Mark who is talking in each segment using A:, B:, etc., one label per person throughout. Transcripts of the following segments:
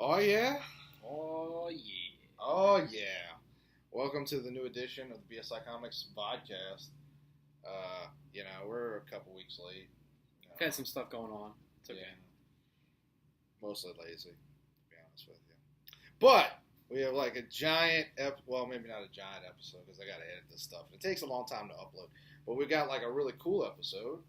A: Oh yeah?
B: Oh, yeah.
A: Oh yeah. Welcome to the new edition of the BSI Comics Vodcast. We're a couple weeks late.
B: I've had some stuff going on. It's okay.
A: Yeah, mostly lazy, to be honest with you. But we have like a giant, well, maybe not a giant episode because I got to edit this stuff. It takes a long time to upload. But we got like a really cool episode.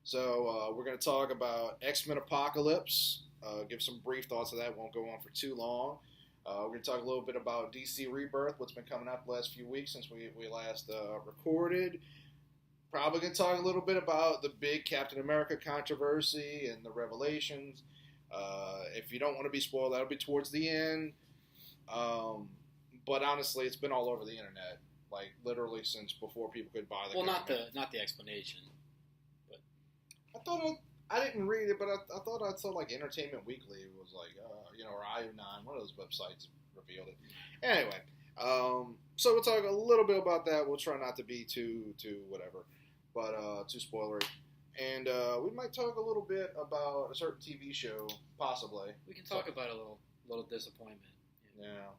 A: So we're going to talk about X-Men Apocalypse. Give some brief thoughts of that. Won't go on for too long. We're going to talk a little bit about DC Rebirth, what's been coming up the last few weeks since we last recorded. Probably going to talk a little bit about the big Captain America controversy and the revelations. If you don't want to be spoiled, that'll be towards the end. But honestly, it's been all over the internet, like literally since before people could buy the.
B: Well,
A: comic.
B: not the explanation, but
A: I didn't read it, but I thought I saw like Entertainment Weekly was like, or IO9, one of those websites revealed it. Anyway, so we'll talk a little bit about that. We'll try not to be too whatever, but too spoilery. And we might talk a little bit about a certain TV show, possibly.
B: we can talk about a little disappointment.
A: Yeah.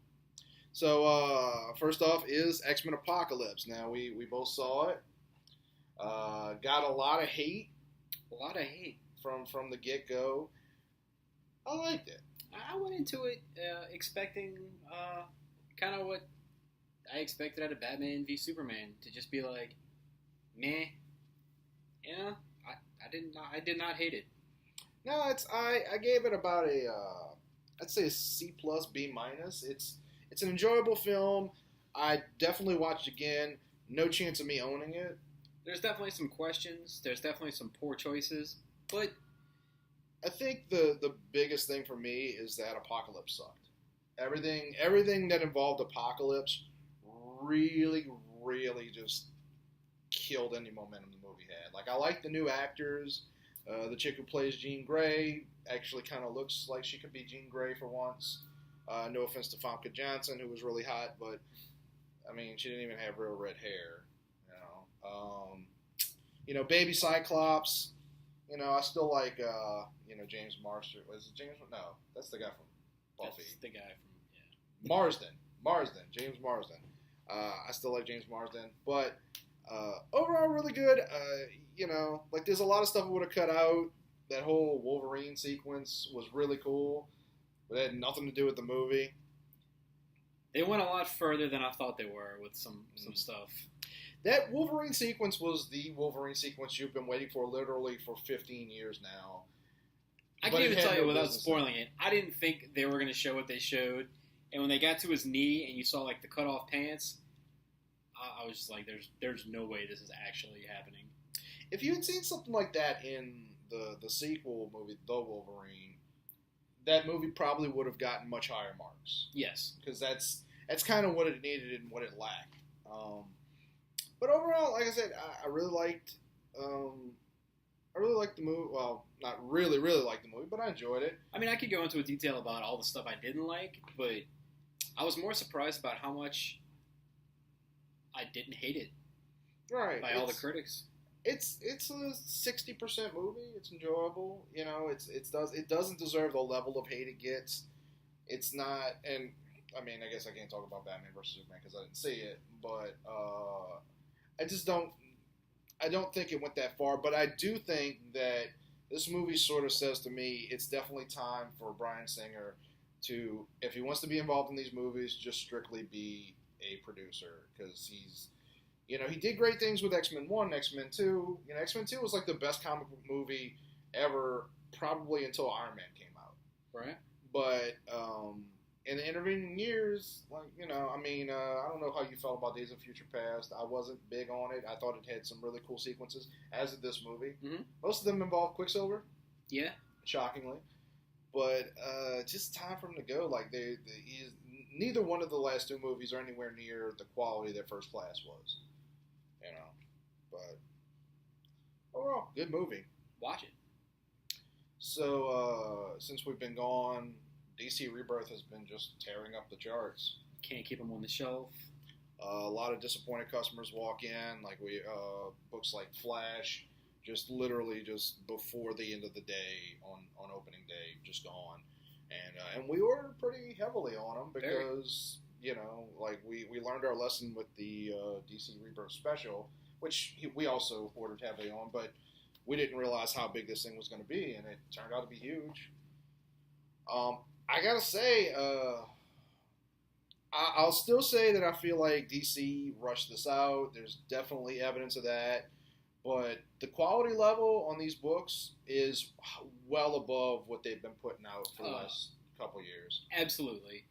A: So first off is X-Men Apocalypse. Now we both saw it. Got a lot of hate.
B: A lot of hate
A: from the get-go. I liked it.
B: I went into it expecting kind of what I expected out of Batman v Superman, to just be like, meh. Yeah, I did not hate it.
A: No, I gave it about I'd say a C plus B minus. It's an enjoyable film. I definitely watched again. No chance of me owning it.
B: There's definitely some questions. There's definitely some poor choices, but
A: I think the biggest thing for me is that Apocalypse sucked. Everything that involved Apocalypse really, really just killed any momentum the movie had. Like, I like the new actors. The chick who plays Jean Grey actually kind of looks like she could be Jean Grey for once. No offense to Famke Johnson, who was really hot, but I mean, she didn't even have real red hair. Baby Cyclops. I still like James Marsden. Was it James? No, that's the guy from Buffy.
B: That's the guy from
A: Marsden. James Marsden. I still like James Marsden, but overall really good. There's a lot of stuff I would have cut out. That whole Wolverine sequence was really cool, but it had nothing to do with the movie.
B: They went a lot further than I thought they were with some stuff.
A: That Wolverine sequence was the Wolverine sequence you've been waiting for literally for 15 years now.
B: I can even tell you without spoiling it, I didn't think they were going to show what they showed. And when they got to his knee and you saw like the cut off pants, I was just like, there's no way this is actually happening.
A: If you had seen something like that in the sequel movie, The Wolverine, that movie probably would have gotten much higher marks.
B: Yes.
A: Because that's kind of what it needed and what it lacked. But overall, like I said, I really liked the movie. Well, not really liked the movie, but I enjoyed it.
B: I mean, I could go into a detail about all the stuff I didn't like, but I was more surprised about how much I didn't hate it.
A: Right.
B: By all the critics.
A: It's a 60% movie. It's enjoyable. It doesn't deserve the level of hate it gets. It's not, and I mean, I guess I can't talk about Batman vs Superman because I didn't see it, but I don't think it went that far, but I do think that this movie sort of says to me it's definitely time for Bryan Singer to, if he wants to be involved in these movies, just strictly be a producer, because he's, he did great things with X-Men 1, X-Men 2. X-Men 2 was like the best comic book movie ever, probably until Iron Man came out.
B: Right.
A: But in the intervening years, I don't know how you felt about Days of Future Past. I wasn't big on it. I thought it had some really cool sequences, as did this movie.
B: Mm-hmm.
A: Most of them involved Quicksilver.
B: Yeah.
A: Shockingly. But just time for him to go. Like, neither one of the last two movies are anywhere near the quality that First Class was. But overall, good movie.
B: Watch it.
A: So, since we've been gone, DC Rebirth has been just tearing up the charts.
B: Can't keep them on the shelf.
A: A lot of disappointed customers walk in, like books like Flash, just literally just before the end of the day on opening day, just gone. And we ordered pretty heavily on them because like we learned our lesson with the DC Rebirth special, which we also ordered heavily on, but we didn't realize how big this thing was going to be, and it turned out to be huge. I gotta say, I'll still say that I feel like DC rushed this out. There's definitely evidence of that. But the quality level on these books is well above what they've been putting out for the last couple years.
B: Absolutely.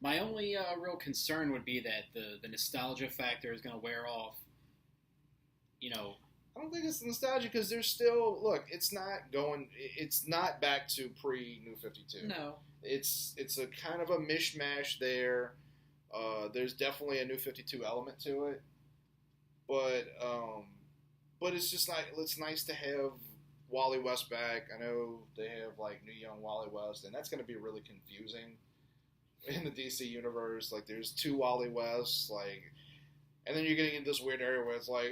B: My only real concern would be that the nostalgia factor is going to wear off.
A: I don't think it's nostalgia because there's still it's not back to pre-New 52.
B: No.
A: It's a kind of a mishmash there. There's definitely a New 52 element to it, but it's just it's nice to have Wally West back. I know they have new young Wally West, and that's going to be really confusing in the DC universe. There's two Wally Wests, and then you're getting into this weird area where it's Black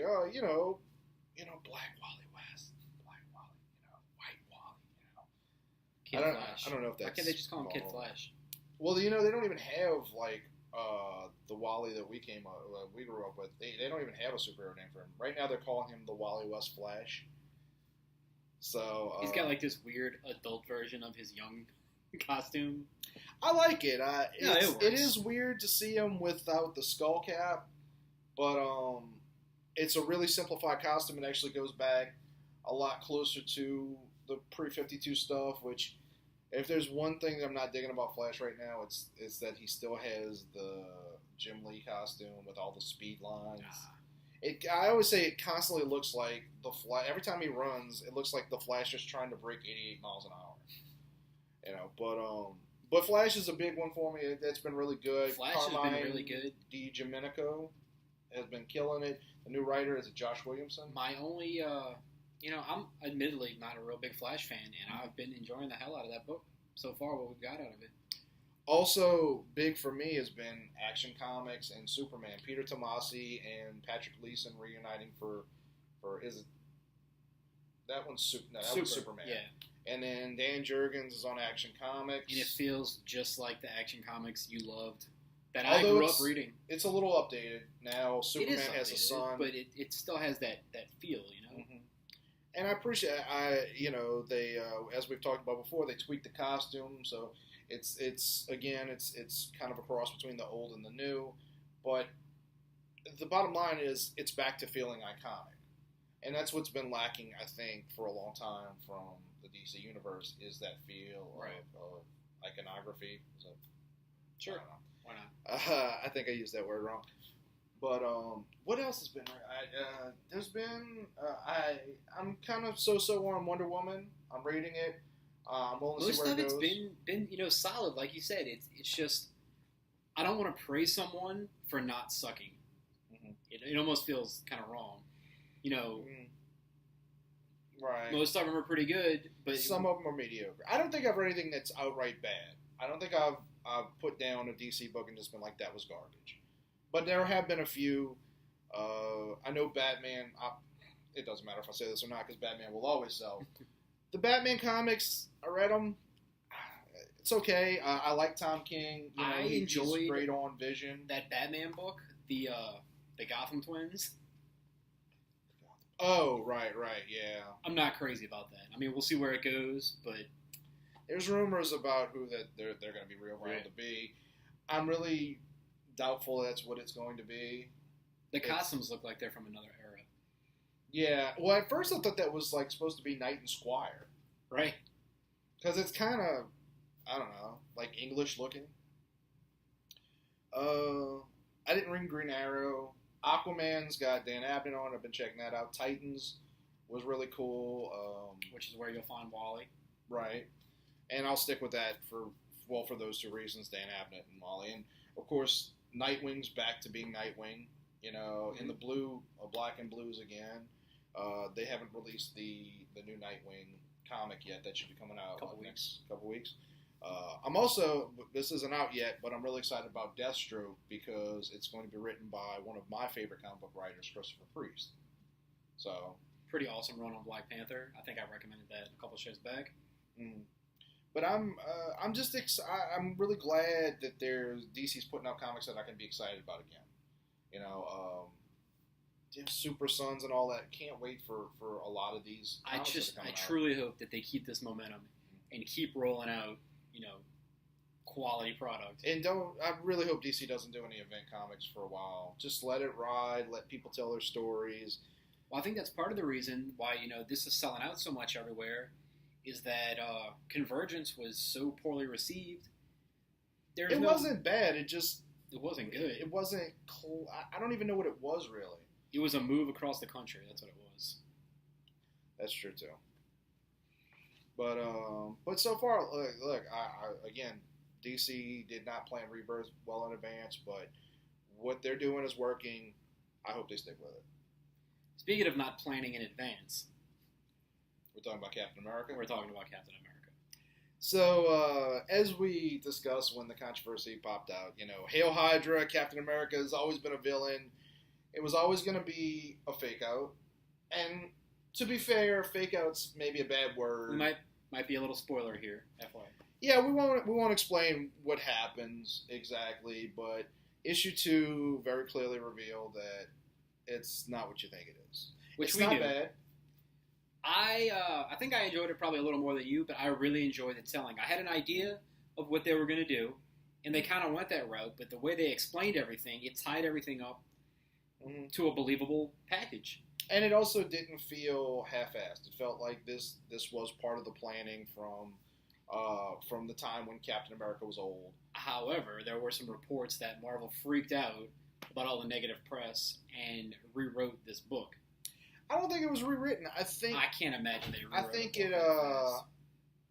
A: Wally West, Black Wally, White Wally,
B: Kid Flash.
A: I don't know if that's.
B: Why can't they just call him Kid Flash?
A: Well, they don't even have the Wally that we grew up with. They don't even have a superhero name for him. Right now, they're calling him the Wally West Flash. So
B: he's got this weird adult version of his young costume.
A: I like it.
B: It
A: is weird to see him without the skull cap, but it's a really simplified costume. It actually goes back a lot closer to the pre-52 stuff, which, if there's one thing that I'm not digging about Flash right now, it's that he still has the Jim Lee costume with all the speed lines. I always say it constantly looks like the Flash. Every time he runs, it looks like the Flash is trying to break 88 miles an hour. But Flash is a big one for me. It's been really good.
B: Flash has been really good.
A: DiGiomenico has been killing it. The new writer is Josh Williamson.
B: My only, I'm admittedly not a real big Flash fan, and I've been enjoying the hell out of that book so far, what we've got out of it.
A: Also, big for me has been Action Comics and Superman. Peter Tomasi and Patrick Gleason reuniting for is it that one's that was Superman.
B: Yeah.
A: And then Dan Jurgens is on Action Comics.
B: And it feels just like the Action Comics you loved that I grew up reading.
A: It's a little updated now. Superman has a son,
B: but it still has that feel,
A: Mm-hmm. And I appreciate they as we've talked about before, they tweaked the costume, so it's kind of a cross between the old and the new, but the bottom line is it's back to feeling iconic, and that's what's been lacking, I think, for a long time from the DC universe is that feel of iconography. So,
B: sure, why not?
A: I think I used that word wrong. But what else has been? There's been. I'm kind of so on Wonder Woman. I'm reading it. I'm willing to see where it goes.
B: Most of it's been solid, like you said. It's just I don't want to praise someone for not sucking. Mm-hmm. It almost feels kind of wrong,
A: Right.
B: Most of them are pretty good, but
A: some of them are mediocre. I don't think I've read anything that's outright bad. I don't think I've put down a DC book and just been like that was garbage. But there have been a few. I know Batman. It doesn't matter if I say this or not because Batman will always sell. The Batman comics, I read them. It's okay. I like Tom King.
B: I enjoyed
A: he's great on Vision.
B: That Batman book, the Gotham Twins.
A: Oh, right, yeah.
B: I'm not crazy about that. I mean, we'll see where it goes, but
A: there's rumors about who that they're going to be real to be. I'm really doubtful that's what it's going to be.
B: The costumes look like they're from another era.
A: Yeah. Well, at first I thought that was supposed to be Knight and Squire.
B: Right.
A: Because it's kind of, I don't know, English looking. I didn't read Green Arrow. Aquaman's got Dan Abnett on. I've been checking that out. Titans was really cool.
B: Which is where you'll find Wally.
A: Right. And I'll stick with that for those two reasons, Dan Abnett and Wally. And, of course, Nightwing's back to being Nightwing. In the black and blues again. They haven't released the new Nightwing comic yet. That should be coming out next couple weeks. I'm also, this isn't out yet, but I'm really excited about Deathstroke because it's going to be written by one of my favorite comic book writers, Christopher Priest. So
B: pretty awesome run on Black Panther. I think I recommended that a couple shows back.
A: Mm. But I'm just I'm really glad that there's DC's putting out comics that I can be excited about again. You know, Super Sons and all that. Can't wait for a lot of these.
B: I truly hope that they keep this momentum and keep rolling out, quality product.
A: And I really hope DC doesn't do any event comics for a while. Just let it ride. Let people tell their stories.
B: Well, I think that's part of the reason why this is selling out so much everywhere. Is that Convergence was so poorly received?
A: It wasn't bad. It
B: wasn't good.
A: It wasn't. I don't even know what it was really.
B: It was a move across the country. That's what it was.
A: That's true too. But so far, look. I again, DC did not plan Rebirth well in advance, but what they're doing is working. I hope they stick with it.
B: Speaking of not planning in advance.
A: We're talking about Captain America?
B: We're talking about Captain America.
A: So, as we discussed when the controversy popped out, Hail Hydra, Captain America has always been a villain. It was always going to be a fake out. And to be fair, fake out's maybe a bad word.
B: We might be a little spoiler here, FYI.
A: Yeah, we won't explain what happens exactly, but issue 2 very clearly revealed that it's not what you think it is.
B: Which
A: it's not
B: knew.
A: bad.
B: I think I enjoyed it probably a little more than you, but I really enjoyed the telling. I had an idea of what they were going to do, and they kind of went that route, but the way they explained everything, it tied everything up to a believable package.
A: And it also didn't feel half-assed. It felt like this was part of the planning from the time when Captain America was old.
B: However, there were some reports that Marvel freaked out about all the negative press and rewrote this book.
A: I don't think it was rewritten. I
B: can't imagine they rewrote
A: it.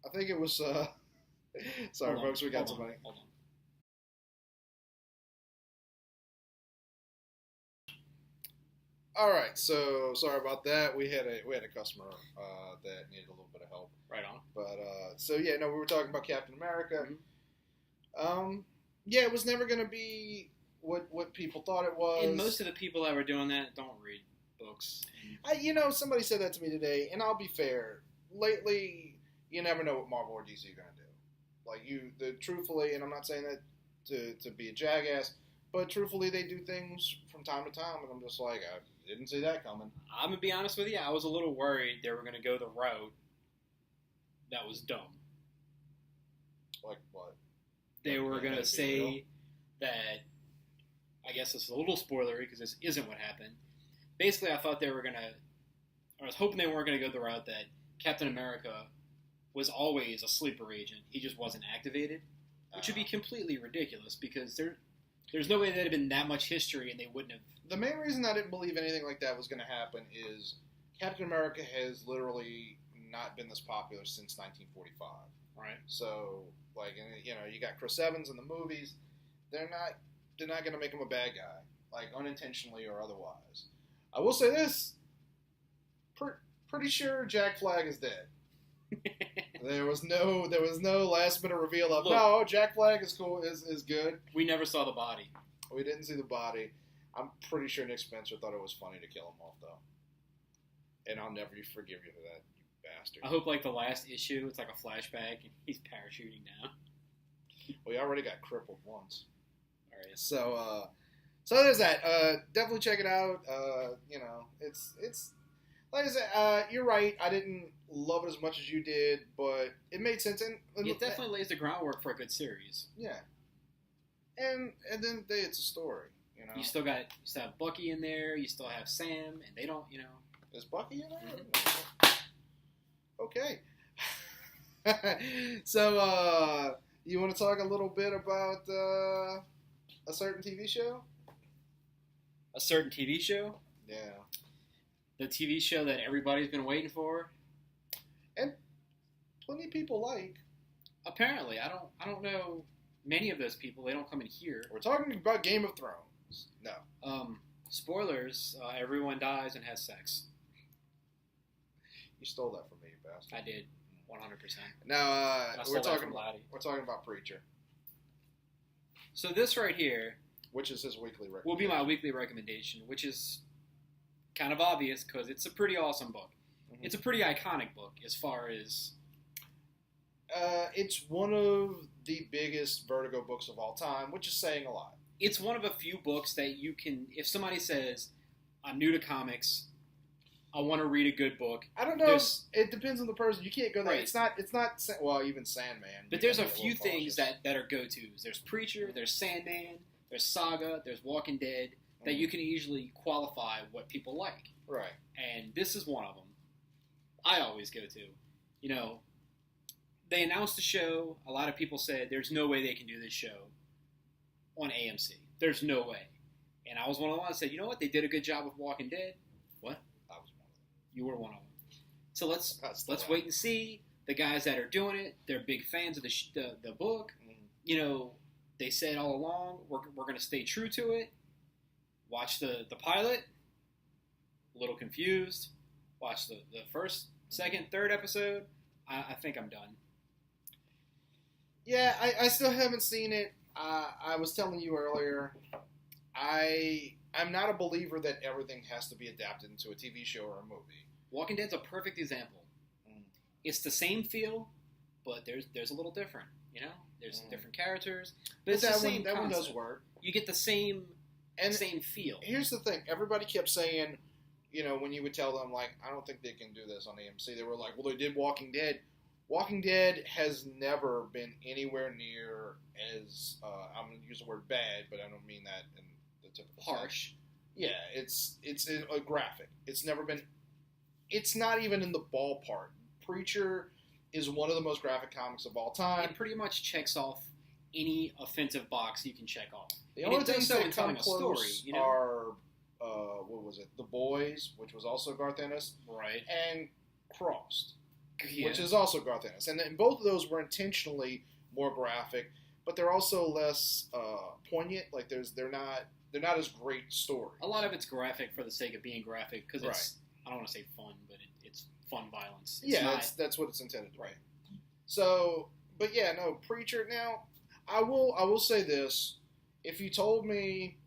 A: I think it was. Sorry, folks, we got somebody.
B: Hold on.
A: All right, so sorry about that. We had a customer that needed a little bit of help.
B: Right on.
A: But we were talking about Captain America.
B: Mm-hmm.
A: It was never going to be what people thought it was.
B: And most of the people that were doing that don't read books.
A: Somebody said that to me today, and I'll be fair. Lately, you never know what Marvel or DC are going to do. Truthfully, and I'm not saying that to be a jackass, but truthfully, they do things from time to time, and I'm just like, I didn't see that coming.
B: I'm going to be honest with you, I was a little worried they were going to go the route that was dumb.
A: Like what?
B: They were going to say that, I guess this is a little spoilery because this isn't what happened. Basically, I thought they were going to, or I was hoping they weren't going to go the route that Captain America was always a sleeper agent. He just wasn't activated, which would be completely ridiculous because there's no way there'd have been that much history and they wouldn't have.
A: The main reason I didn't believe anything like that was going to happen is Captain America has literally not been this popular since 1945.
B: Right.
A: So, you got Chris Evans in the movies. They're not going to make him a bad guy, unintentionally or otherwise. I will say this: pretty sure Jack Flag is dead. There was no last minute reveal of no, Jack Flag is cool, is good.
B: We never saw the body.
A: We didn't see the body. I'm pretty sure Nick Spencer thought it was funny to kill him off though, and I'll never forgive you for that, you bastard.
B: I hope the last issue, it's like a flashback and he's parachuting down.
A: Well, he already got crippled once.
B: All right.
A: So there's that. Definitely check it out. It's like I said, you're right. I didn't love it as much as you did, but it made sense. And
B: it definitely lays the groundwork for a good series.
A: Yeah. And then it's a story.
B: You still have Bucky in there. You still have Sam, and they don't.
A: Is Bucky in there? Mm-hmm. Okay. So you want to talk a little bit about a certain TV show?
B: A certain TV show?
A: Yeah.
B: The TV show that everybody's been waiting for?
A: And plenty of people like.
B: Apparently. I don't know many of those people. They don't come in here.
A: We're talking about Game of Thrones. No.
B: Spoilers, everyone dies and has sex.
A: You stole that from me, you bastard.
B: I did. 100%.
A: Now, we're talking about Preacher.
B: So this right here,
A: which is his weekly recommendation,
B: will be my weekly recommendation, which is kind of obvious because it's a pretty awesome book. Mm-hmm. It's a pretty iconic book as far as
A: It's one of the biggest Vertigo books of all time, which is saying a lot.
B: It's one of a few books that you can, if somebody says, I'm new to comics, I want to read a good book.
A: I don't know. It depends on the person. You can't go there.
B: Right.
A: It's not. Well, even Sandman.
B: But there's a few things that are go-tos. There's Preacher, there's Sandman, there's Saga, there's Walking Dead, that you can easily qualify what people like.
A: Right.
B: And this is one of them. I always go to. You know, they announced the show. A lot of people said there's no way they can do this show on AMC. There's no way. And I was one of the ones that said, you know what? They did a good job with Walking Dead. What?
A: I was one of them.
B: You were one of them. So let's wait and see. The guys that are doing it, they're big fans of the book.
A: Mm-hmm.
B: You know, they said all along, we're going to stay true to it. Watch the pilot. A little confused. Watch the first, second, third episode. I think I'm done.
A: Yeah, I still haven't seen it. I was telling you earlier, I'm not a believer that everything has to be adapted into a TV show or a movie.
B: Walking Dead's a perfect example. It's the same feel, but there's a little different. You know, there's different characters, but it's the same
A: that one
B: concept.
A: does work.
B: You get the same feel.
A: Here's the thing: everybody kept saying, you know, when you would tell them like, I don't think they can do this on AMC, they were like, well, they did Walking Dead. Walking Dead has never been anywhere near as I'm going to use the word bad, but I don't mean that in the typical
B: harsh.
A: Sense. Yeah, it's a graphic. It's never been. It's not even in the ballpark. Preacher is one of the most graphic comics of all time.
B: It pretty much checks off any offensive box you can check off.
A: The only things that come close are what was it? The Boys, which was also Garth Ennis,
B: right?
A: And Crossed, which is also Garth Ennis. And both of those were intentionally more graphic, but they're also less poignant. Like they're not as great stories.
B: A lot of it's graphic for the sake of being graphic because it's I don't want to say fun, but it's fun violence.
A: That's what it's intended to be. Right. So, but yeah, no, Preacher. Now, I will say this: if you told me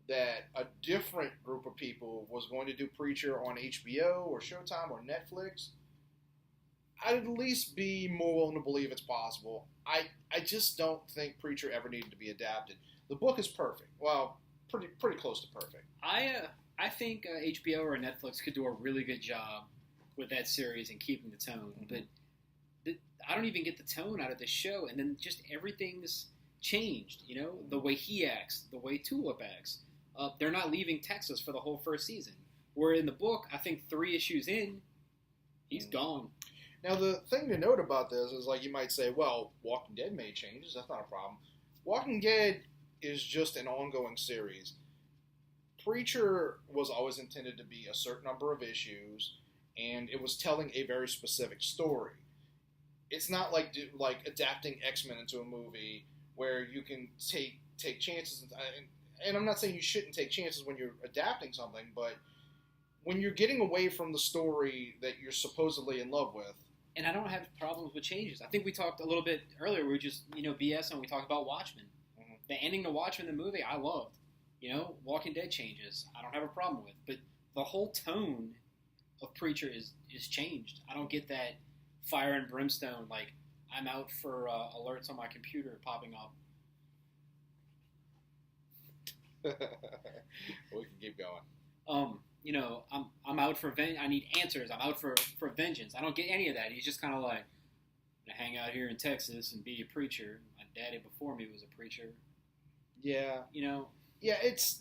A: that a different group of people was going to do Preacher on HBO or Showtime or Netflix, I'd at least be more willing to believe it's possible. I just don't think Preacher ever needed to be adapted. The book is perfect. Well, pretty close to perfect.
B: I think HBO or Netflix could do a really good job with that series and keeping the tone, but I don't even get the tone out of the show, and then just everything's changed. You know, the way he acts, the way Tulip acts. They're not leaving Texas for the whole first season. Where in the book, I think 3 issues in, he's gone.
A: Now, the thing to note about this is, like, you might say, well, Walking Dead made changes. That's not a problem. Walking Dead is just an ongoing series. Preacher was always intended to be a certain number of issues, and it was telling a very specific story. It's not like adapting X-Men into a movie where you can take chances. And I'm not saying you shouldn't take chances when you're adapting something, but when you're getting away from the story that you're supposedly in love with.
B: And I don't have problems with changes. I think we talked a little bit earlier. We just, BS and we talked about Watchmen. Mm-hmm. The ending to Watchmen, the movie, I loved. Walking Dead changes, I don't have a problem with. But the whole tone of Preacher is changed. I don't get that fire and brimstone, like, I'm out for alerts on my computer popping up.
A: We can keep going.
B: I'm out for I need answers. I'm out for vengeance. I don't get any of that. He's just kind of like, I'm gonna hang out here in Texas and be a preacher. My daddy before me was a preacher.
A: Yeah. Yeah, it's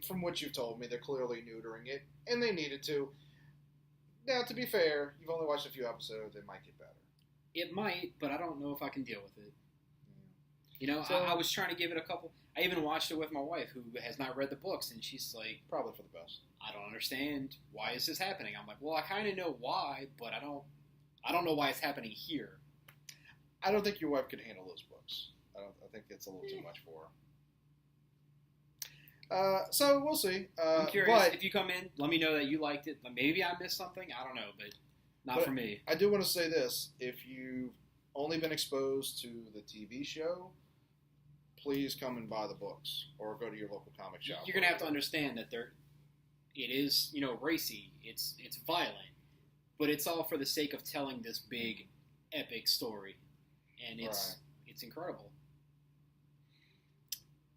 A: from what you've told me, they're clearly neutering it, and they needed to. Now, to be fair, you've only watched a few episodes. It might get better.
B: It might, but I don't know if I can deal with it. Yeah. I was trying to give it a couple. I even watched it with my wife, who has not read the books, and she's like,
A: probably for the best.
B: I don't understand, why is this happening? I'm like, well, I kind of know why, but I don't know why it's happening here.
A: I don't think your wife could handle those books. I think it's a little too much for her. So we'll see.
B: I'm curious, if you come in, let me know that you liked it. Maybe I missed something. I don't know, but not for me.
A: I do want to say this. If you've only been exposed to the TV show, please come and buy the books or go to your local comic shop.
B: You're going to have to understand that it is, racy. It's violent. But it's all for the sake of telling this big epic story, and it's incredible.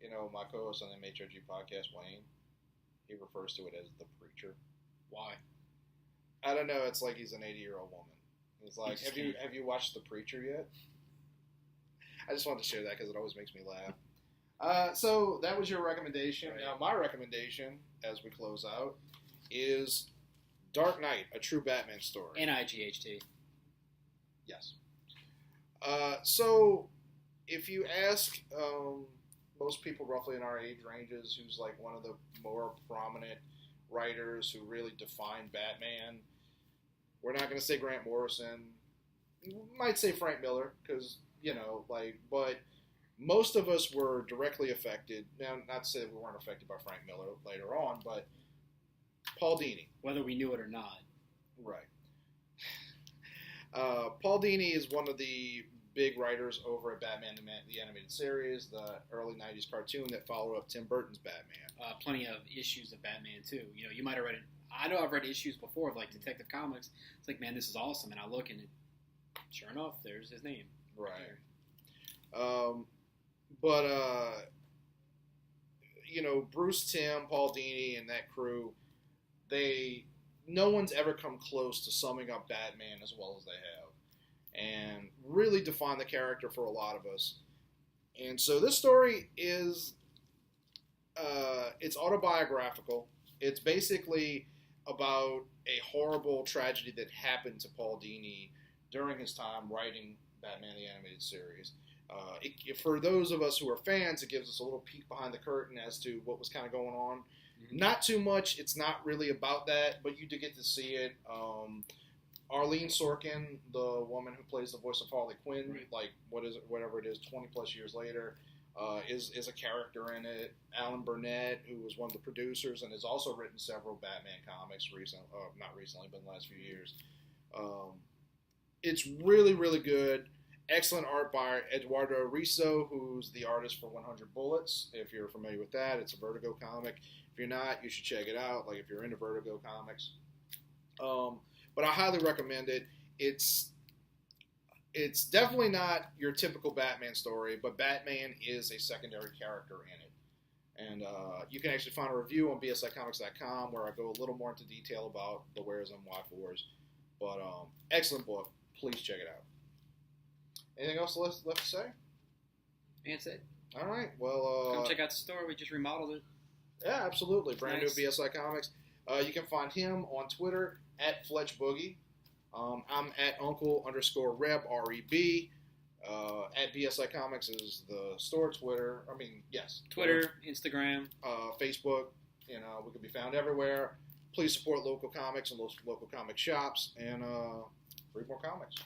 A: You know, my co-host on the MHRG podcast, Wayne, he refers to it as the preacher.
B: Why?
A: I don't know. It's like he's an 80-year-old woman. He's like, have you watched The Preacher yet? I just wanted to share that because it always makes me laugh. So that was your recommendation.
B: Right.
A: Now my recommendation, as we close out, is Dark Knight, a true Batman story.
B: NIGHT.
A: Yes. So if you ask most people roughly in our age ranges who's like one of the more prominent writers who really defined Batman, we're not going to say Grant Morrison. We might say Frank Miller because, you know, like, but most of us were directly affected. Now, not to say that we weren't affected by Frank Miller later on, but Paul Dini.
B: Whether we knew it or not.
A: Right. Paul Dini is one of the big writers over at Batman the Animated Series, the early 90s cartoon that followed up Tim Burton's Batman.
B: Plenty of issues of Batman, too. You know, you might have read it. I know I've read issues before of, like, Detective Comics. It's like, man, this is awesome. And I look and sure enough, there's his name.
A: Right. You know, Bruce Timm, Paul Dini, and that crew, no one's ever come close to summing up Batman as well as they have. And really define the character for a lot of us. And so this story is, it's autobiographical. It's basically about a horrible tragedy that happened to Paul Dini during his time writing Batman the Animated Series. For those of us who are fans, it gives us a little peek behind the curtain as to what was kind of going on. Mm-hmm. Not too much. It's not really about that, but you do get to see it. Arlene Sorkin, the woman who plays the voice of Harley Quinn,
B: right.
A: like whatever it is, 20 plus years later, is a character in it. Alan Burnett, who was one of the producers and has also written several Batman comics not recently, but in the last few years. It's really, really good. Excellent art by Eduardo Risso, who's the artist for 100 Bullets. If you're familiar with that, it's a Vertigo comic. If you're not, you should check it out. Like if you're into Vertigo comics. But I highly recommend it. It's definitely not your typical Batman story, but Batman is a secondary character in it. And you can actually find a review on BSIcomics.com where I go a little more into detail about the wheres and why-fors. But excellent book. Please check it out. Anything else left to say?
B: That's it.
A: All right. Well,
B: come check out the store. We just remodeled it.
A: Yeah, absolutely. Brand
B: nice.
A: New BSI Comics. You can find him on Twitter at Fletch Boogie. I'm at Uncle_Reb, R-E-B. At BSI Comics is the store Twitter.
B: Twitter, Instagram.
A: Facebook. You know, we can be found everywhere. Please support local comics and local comic shops and read more comics.